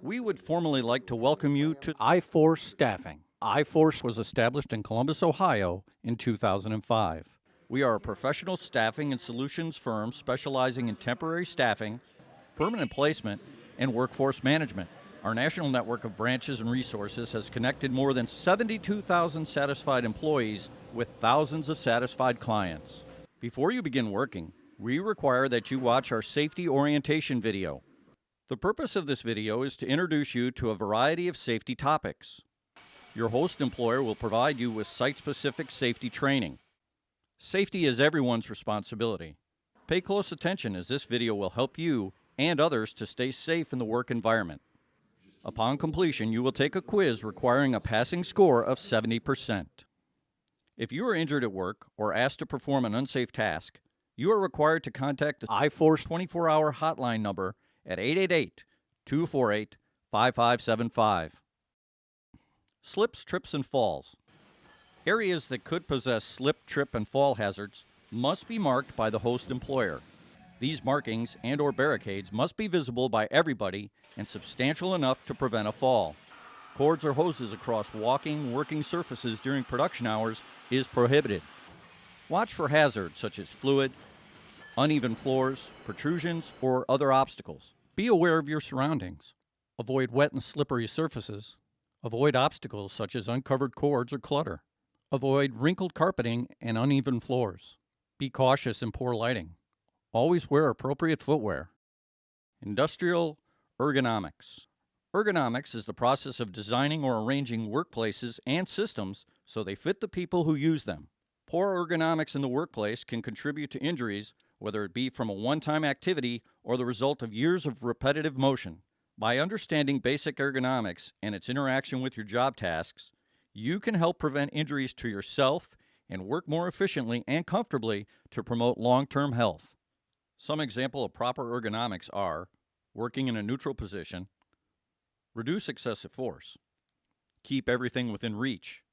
We would formally like to welcome you to iForce Staffing. iForce was established in Columbus, Ohio in 2005. We are a professional staffing and solutions firm specializing in temporary staffing, permanent placement, and workforce management. Our national network of branches and resources has connected more than 72,000 satisfied employees with thousands of satisfied clients. Before you begin working, we require that you watch our safety orientation video. The purpose of this video is to introduce you to a variety of safety topics. Your host employer will provide you with site-specific safety training. Safety is everyone's responsibility. Pay close attention as this video will help you and others to stay safe in the work environment. Upon completion, you will take a quiz requiring a passing score of 70%. If you are injured at work or asked to perform an unsafe task, you are required to contact the iForce 24-hour hotline number at 888-248-5575. Slips, trips, and falls. Areas that could possess slip, trip, and fall hazards must be marked by the host employer. These markings and/or barricades must be visible by everybody and substantial enough to prevent a fall. Cords or hoses across walking, working surfaces during production hours is prohibited. Watch for hazards such as fluid, uneven floors, protrusions, or other obstacles. Be aware of your surroundings. Avoid wet and slippery surfaces. Avoid obstacles such as uncovered cords or clutter. Avoid wrinkled carpeting and uneven floors. Be cautious in poor lighting. Always wear appropriate footwear. Industrial ergonomics. Ergonomics is the process of designing or arranging workplaces and systems so they fit the people who use them. Poor ergonomics in the workplace can contribute to injuries, whether it be from a one-time activity or the result of years of repetitive motion. By understanding basic ergonomics and its interaction with your job tasks, you can help prevent injuries to yourself and work more efficiently and comfortably to promote long-term health. Some example of proper ergonomics are working in a neutral position, reduce excessive force, keep everything within reach,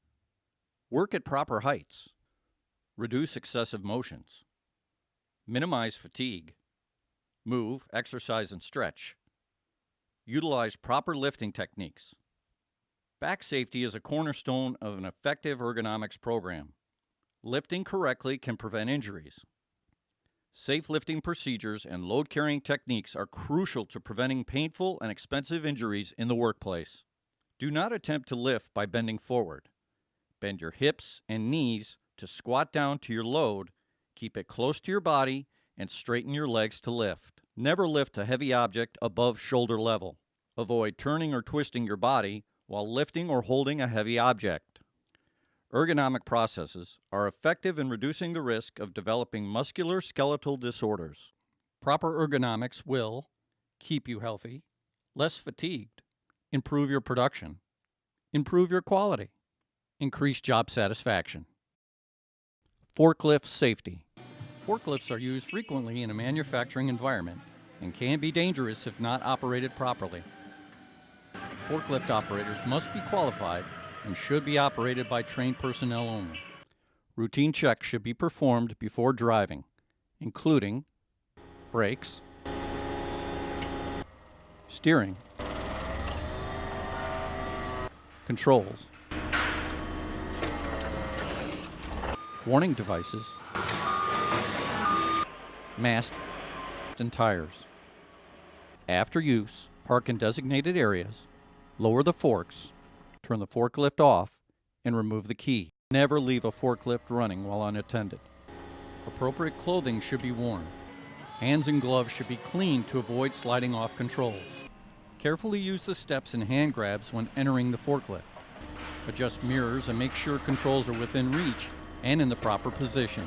work at proper heights, reduce excessive motions, minimize fatigue, move, exercise, and stretch, utilize proper lifting techniques. Back safety is a cornerstone of an effective ergonomics program. Lifting correctly can prevent injuries. Safe lifting procedures and load-carrying techniques are crucial to preventing painful and expensive injuries in the workplace. Do not attempt to lift by bending forward. Bend your hips and knees to squat down to your load, keep it close to your body, and straighten your legs to lift. Never lift a heavy object above shoulder level. Avoid turning or twisting your body while lifting or holding a heavy object. Ergonomic processes are effective in reducing the risk of developing musculoskeletal disorders. Proper ergonomics will keep you healthy, less fatigued, improve your production, improve your quality, increase job satisfaction. Forklift safety. Forklifts are used frequently in a manufacturing environment and can be dangerous if not operated properly. Forklift operators must be qualified and should be operated by trained personnel only. Routine checks should be performed before driving, including brakes, steering, controls, warning devices, mast, and tires. After use, park in designated areas, lower the forks, turn the forklift off, and remove the key. Never leave a forklift running while unattended. Appropriate clothing should be worn. Hands and gloves should be cleaned to avoid sliding off controls. Carefully use the steps and hand grabs when entering the forklift. Adjust mirrors and make sure controls are within reach and in the proper position.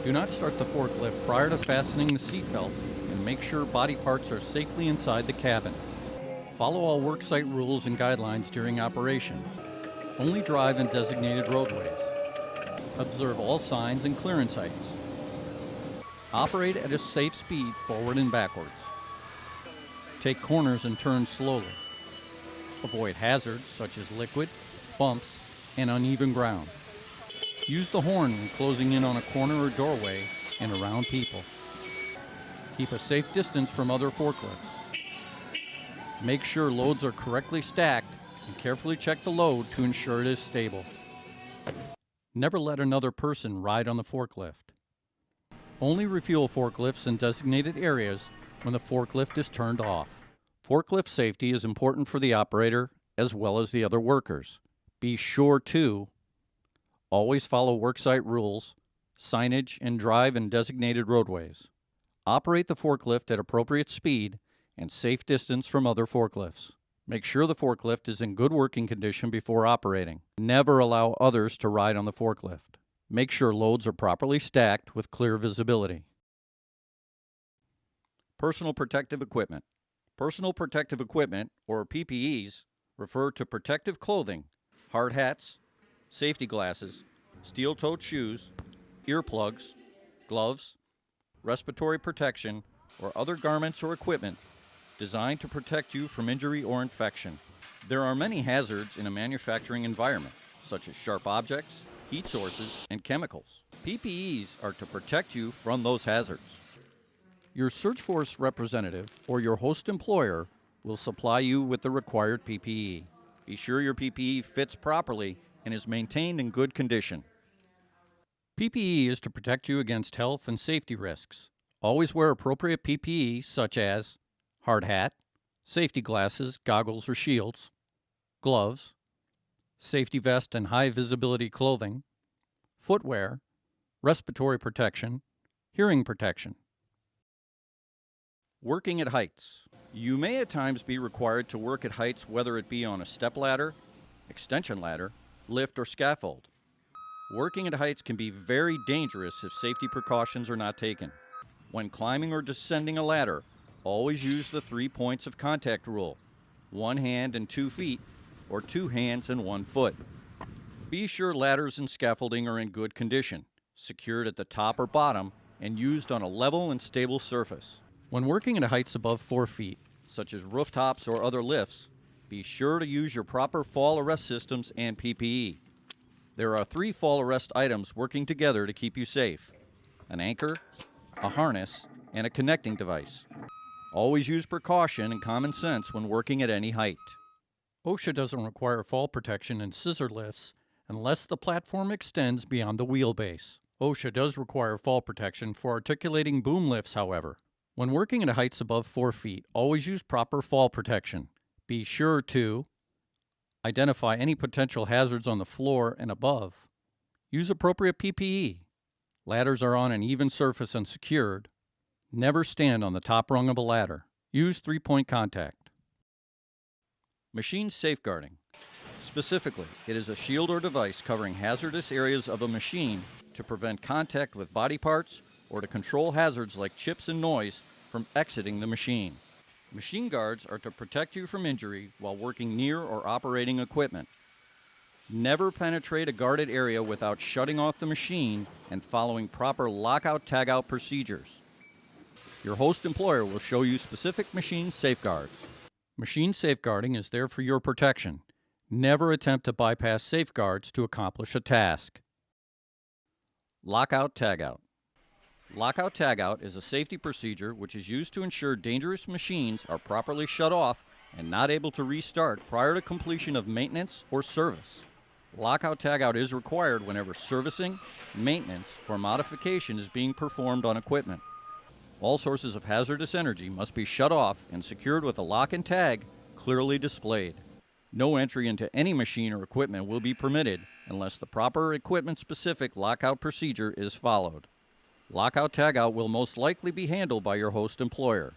Do not start the forklift prior to fastening the seatbelt and make sure body parts are safely inside the cabin. Follow all worksite rules and guidelines during operation. Only drive in designated roadways. Observe all signs and clearance heights. Operate at a safe speed forward and backwards. Take corners and turn slowly. Avoid hazards such as liquid, bumps, and uneven ground. Use the horn when closing in on a corner or doorway and around people. Keep a safe distance from other forklifts. Make sure loads are correctly stacked and carefully check the load to ensure it is stable. Never let another person ride on the forklift. Only refuel forklifts in designated areas when the forklift is turned off. Forklift safety is important for the operator as well as the other workers. Be sure to always follow worksite rules, signage, and drive in designated roadways. Operate the forklift at appropriate speed and safe distance from other forklifts. Make sure the forklift is in good working condition before operating. Never allow others to ride on the forklift. Make sure loads are properly stacked with clear visibility. Personal protective equipment. Personal protective equipment, or PPEs, refer to protective clothing, hard hats, safety glasses, steel-toed shoes, earplugs, gloves, respiratory protection, or other garments or equipment designed to protect you from injury or infection. There are many hazards in a manufacturing environment, such as sharp objects, heat sources, and chemicals. PPEs are to protect you from those hazards. Your SearchForce representative or your host employer will supply you with the required PPE. Be sure your PPE fits properly and is maintained in good condition. PPE is to protect you against health and safety risks. Always wear appropriate PPE such as hard hat, safety glasses, goggles or shields, gloves, safety vest and high visibility clothing, footwear, respiratory protection, hearing protection. Working at heights. You may at times be required to work at heights, whether it be on a step ladder, extension ladder, lift, or scaffold. Working at heights can be very dangerous if safety precautions are not taken. When climbing or descending a ladder, always use the 3 points of contact rule: 1 hand and 2 feet, or 2 hands and 1 foot. Be sure ladders and scaffolding are in good condition, secured at the top or bottom, and used on a level and stable surface. When working at heights above 4 feet, such as rooftops or other lifts, be sure to use your proper fall arrest systems and PPE. There are 3 fall arrest items working together to keep you safe: an anchor, a harness, and a connecting device. Always use precaution and common sense when working at any height. OSHA doesn't require fall protection in scissor lifts unless the platform extends beyond the wheelbase. OSHA does require fall protection for articulating boom lifts, however. When working at heights above 4 feet, always use proper fall protection. Be sure to identify any potential hazards on the floor and above. Use appropriate PPE. Ladders are on an even surface and secured. Never stand on the top rung of a ladder. Use 3-point contact. Machine safeguarding. Specifically, it is a shield or device covering hazardous areas of a machine to prevent contact with body parts or to control hazards like chips and noise from exiting the machine. Machine guards are to protect you from injury while working near or operating equipment. Never penetrate a guarded area without shutting off the machine and following proper lockout-tagout procedures. Your host employer will show you specific machine safeguards. Machine safeguarding is there for your protection. Never attempt to bypass safeguards to accomplish a task. Lockout-tagout. Lockout-tagout is a safety procedure which is used to ensure dangerous machines are properly shut off and not able to restart prior to completion of maintenance or service. Lockout-tagout is required whenever servicing, maintenance, or modification is being performed on equipment. All sources of hazardous energy must be shut off and secured with a lock and tag clearly displayed. No entry into any machine or equipment will be permitted unless the proper equipment-specific lockout procedure is followed. Lockout-tagout will most likely be handled by your host employer.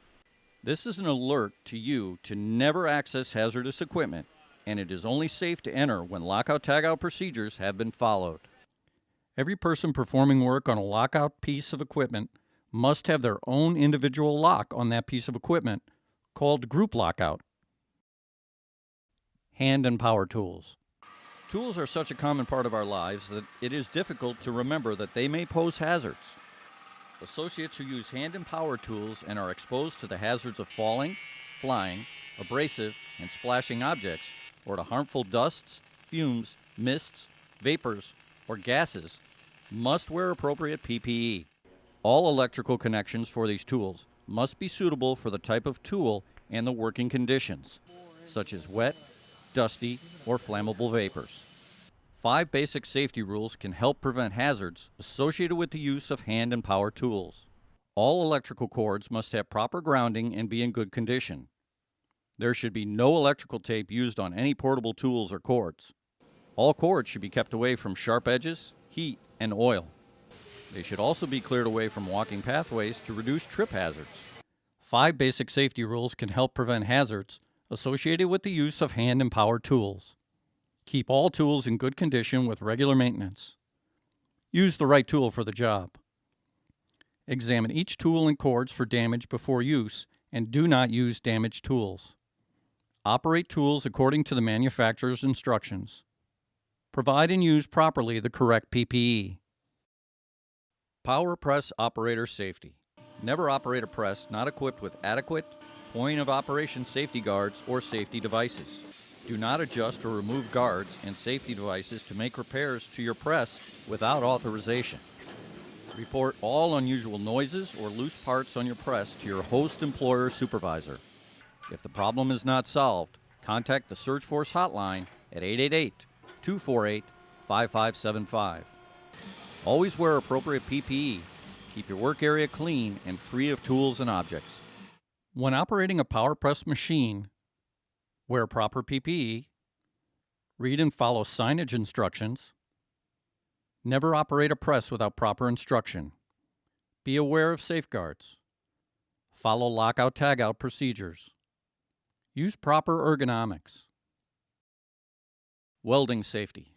This is an alert to you to never access hazardous equipment, and it is only safe to enter when lockout-tagout procedures have been followed. Every person performing work on a lockout piece of equipment must have their own individual lock on that piece of equipment, called group lockout. Hand and power tools. Tools are such a common part of our lives that it is difficult to remember that they may pose hazards. Associates who use hand and power tools and are exposed to the hazards of falling, flying, abrasive, and splashing objects, or to harmful dusts, fumes, mists, vapors, or gases, must wear appropriate PPE. All electrical connections for these tools must be suitable for the type of tool and the working conditions, such as wet, dusty, or flammable vapors. 5 basic safety rules can help prevent hazards associated with the use of hand and power tools. All electrical cords must have proper grounding and be in good condition. There should be no electrical tape used on any portable tools or cords. All cords should be kept away from sharp edges, heat, and oil. They should also be cleared away from walking pathways to reduce trip hazards. 5 basic safety rules can help prevent hazards associated with the use of hand and power tools. Keep all tools in good condition with regular maintenance. Use the right tool for the job. Examine each tool and cords for damage before use, and do not use damaged tools. Operate tools according to the manufacturer's instructions. Provide and use properly the correct PPE. Power press operator safety. Never operate a press not equipped with adequate point of operation safety guards or safety devices. Do not adjust or remove guards and safety devices to make repairs to your press without authorization. Report all unusual noises or loose parts on your press to your host employer supervisor. If the problem is not solved, contact the Surge Force hotline at 888-248-5575. Always wear appropriate PPE. Keep your work area clean and free of tools and objects. When operating a power press machine, wear proper PPE, read and follow signage instructions. Never operate a press without proper instruction. Be aware of safeguards. Follow lockout-tagout procedures. Use proper ergonomics. Welding safety.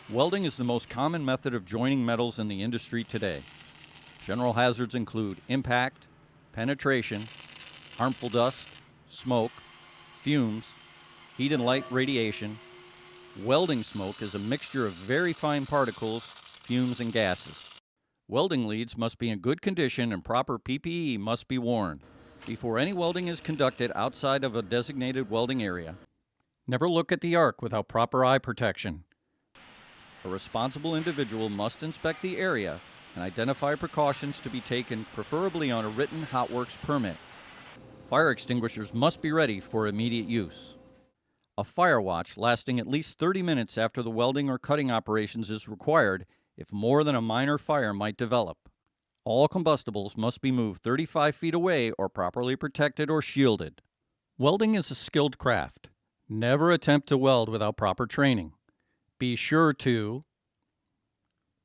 Welding is the most common method of joining metals in the industry today. General hazards include impact, penetration, harmful dust, smoke, fumes, heat and light radiation. Welding smoke is a mixture of very fine particles, fumes, and gases. Welding leads must be in good condition and proper PPE must be worn. Before any welding is conducted outside of a designated welding area, never look at the arc without proper eye protection. A responsible individual must inspect the area and identify precautions to be taken, preferably on a written hot works permit. Fire extinguishers must be ready for immediate use. A fire watch lasting at least 30 minutes after the welding or cutting operations is required if more than a minor fire might develop. All combustibles must be moved 35 feet away or properly protected or shielded. Welding is a skilled craft. Never attempt to weld without proper training. Be sure to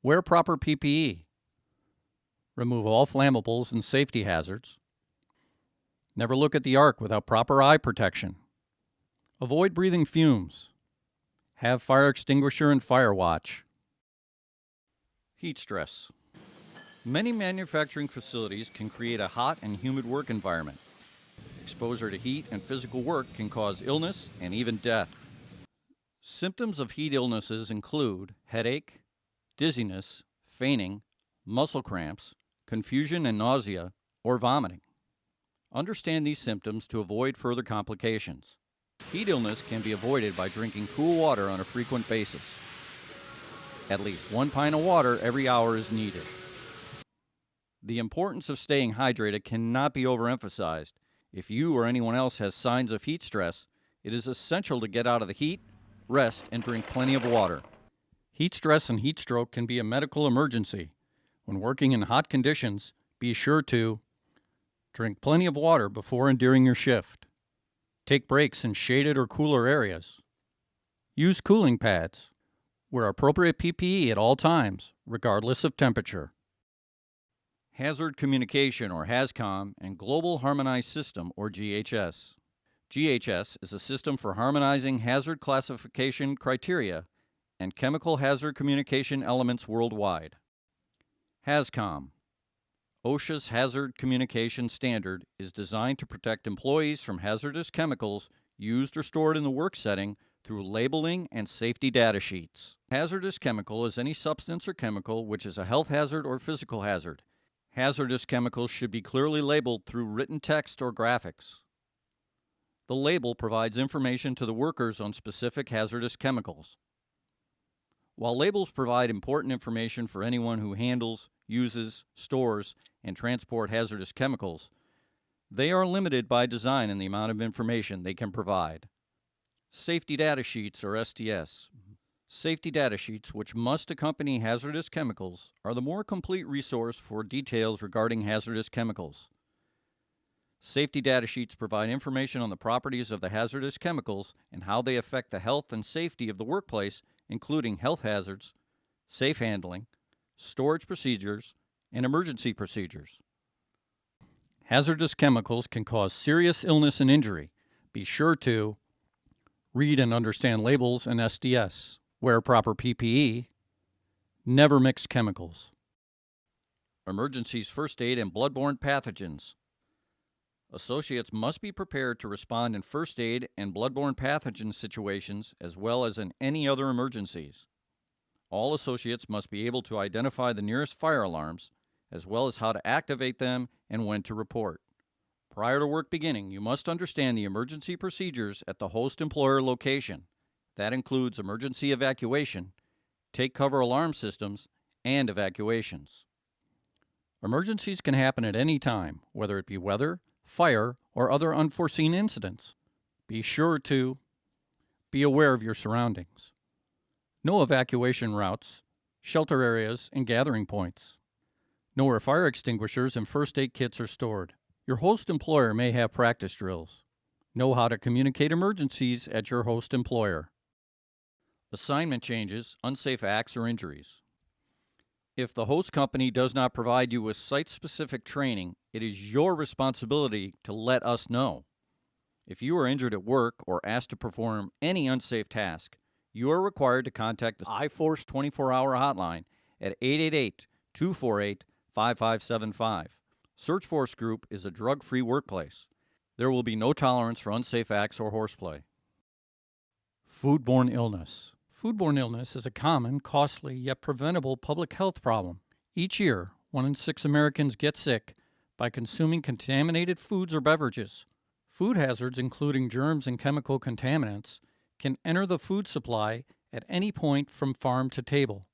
wear proper PPE. Remove all flammables and safety hazards. Never look at the arc without proper eye protection. Avoid breathing fumes. Have fire extinguisher and fire watch. Heat stress. Many manufacturing facilities can create a hot and humid work environment. Exposure to heat and physical work can cause illness and even death. Symptoms of heat illnesses include headache, dizziness, fainting, muscle cramps, confusion and nausea, or vomiting. Understand these symptoms to avoid further complications. Heat illness can be avoided by drinking cool water on a frequent basis. At least 1 pint of water every hour is needed. The importance of staying hydrated cannot be overemphasized. If you or anyone else has signs of heat stress, it is essential to get out of the heat, rest, and drink plenty of water. Heat stress and heat stroke can be a medical emergency. When working in hot conditions, be sure to drink plenty of water before and during your shift. Take breaks in shaded or cooler areas. Use cooling pads. Wear appropriate PPE at all times, regardless of temperature. Hazard Communication, or HAZCOM, and Global Harmonized System, or GHS. GHS is a system for harmonizing hazard classification criteria and chemical hazard communication elements worldwide. HAZCOM. OSHA's Hazard Communication Standard is designed to protect employees from hazardous chemicals used or stored in the work setting through labeling and safety data sheets. Hazardous chemical is any substance or chemical which is a health hazard or physical hazard. Hazardous chemicals should be clearly labeled through written text or graphics. The label provides information to the workers on specific hazardous chemicals. While labels provide important information for anyone who handles, uses, stores, and transport hazardous chemicals, They are limited by design in the amount of information they can provide. Safety data sheets, or SDS. Safety data sheets, which must accompany hazardous chemicals, are the more complete resource for details regarding hazardous chemicals. Safety data sheets provide information on the properties of the hazardous chemicals and how they affect the health and safety of the workplace, including health hazards, safe handling, storage procedures, and emergency procedures. Hazardous chemicals can cause serious illness and injury. Be sure to read and understand labels and SDS, wear proper PPE, never mix chemicals. Emergencies, first aid, and bloodborne pathogens. Associates must be prepared to respond in first aid and bloodborne pathogen situations as well as in any other emergencies. All associates must be able to identify the nearest fire alarms, as well as how to activate them and when to report. Prior to work beginning, you must understand the emergency procedures at the host employer location. That includes emergency evacuation, take cover alarm systems, and evacuations. Emergencies can happen at any time, whether it be weather, fire, or other unforeseen incidents. Be sure to be aware of your surroundings. Know evacuation routes, shelter areas, and gathering points. Know where fire extinguishers and first aid kits are stored. Your host employer may have practice drills. Know how to communicate emergencies at your host employer. Assignment changes, unsafe acts, or injuries. If the host company does not provide you with site-specific training, it is your responsibility to let us know. If you are injured at work or asked to perform any unsafe task, you are required to contact the iForce 24-hour hotline at 888-248-5575. Search Force Group is a drug-free workplace. There will be no tolerance for unsafe acts or horseplay. Foodborne illness. Foodborne illness is a common, costly, yet preventable public health problem. Each year, 1 in 6 Americans get sick by consuming contaminated foods or beverages. Food hazards, including germs and chemical contaminants, can enter the food supply at any point from farm to table.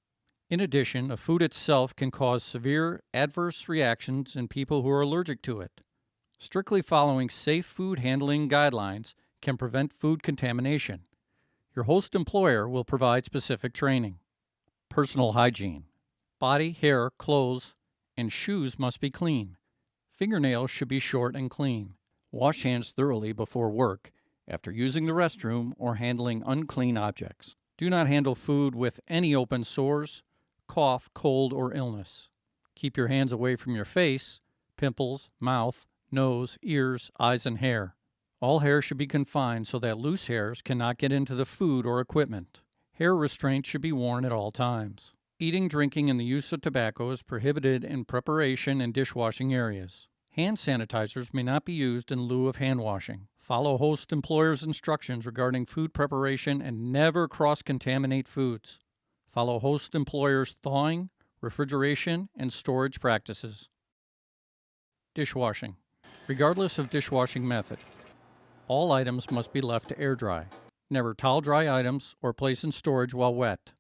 In addition, a food itself can cause severe adverse reactions in people who are allergic to it. Strictly following safe food handling guidelines can prevent food contamination. Your host employer will provide specific training. Personal hygiene. Body, hair, clothes, and shoes must be clean. Fingernails should be short and clean. Wash hands thoroughly before work, after using the restroom, or handling unclean objects. Do not handle food with any open sores, cough, cold, or illness. Keep your hands away from your face, pimples, mouth, nose, ears, eyes, and hair. All hair should be confined so that loose hairs cannot get into the food or equipment. Hair restraint should be worn at all times. Eating, drinking, and the use of tobacco is prohibited in preparation and dishwashing areas. Hand sanitizers may not be used in lieu of hand washing. Follow host employer's instructions regarding food preparation and never cross-contaminate foods. Follow host employer's thawing, refrigeration, and storage practices. Dishwashing. Regardless of dishwashing method, all items must be left to air dry. Never towel dry items or place in storage while wet.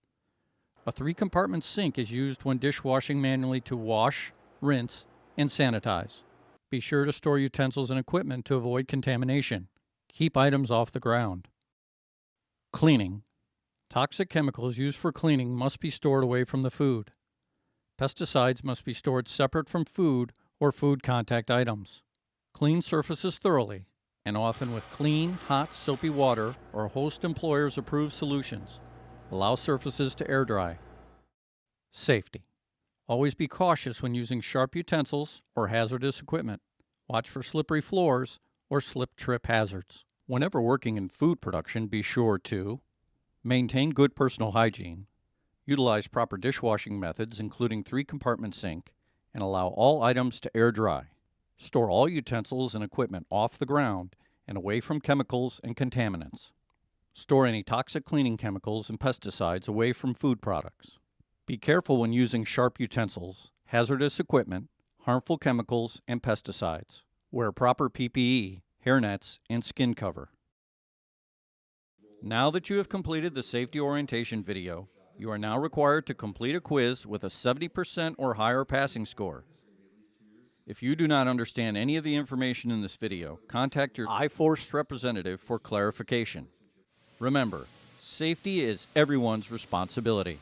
A 3-compartment sink is used when dishwashing manually to wash, rinse, and sanitize. Be sure to store utensils and equipment to avoid contamination. Keep items off the ground. Cleaning. Toxic chemicals used for cleaning must be stored away from the food. Pesticides must be stored separate from food or food contact items. Clean surfaces thoroughly, and often with clean, hot, soapy water or host employer's approved solutions. Allow surfaces to air dry. Safety. Always be cautious when using sharp utensils or hazardous equipment. Watch for slippery floors or slip-trip hazards. Whenever working in food production, be sure to maintain good personal hygiene, utilize proper dishwashing methods including 3-compartment sink, and allow all items to air dry. Store all utensils and equipment off the ground and away from chemicals and contaminants. Store any toxic cleaning chemicals and pesticides away from food products. Be careful when using sharp utensils, hazardous equipment, harmful chemicals, and pesticides. Wear proper PPE, hairnets, and skin cover. Now that you have completed the safety orientation video, you are now required to complete a quiz with a 70% or higher passing score. If you do not understand any of the information in this video, contact your iForce representative for clarification. Remember, safety is everyone's responsibility.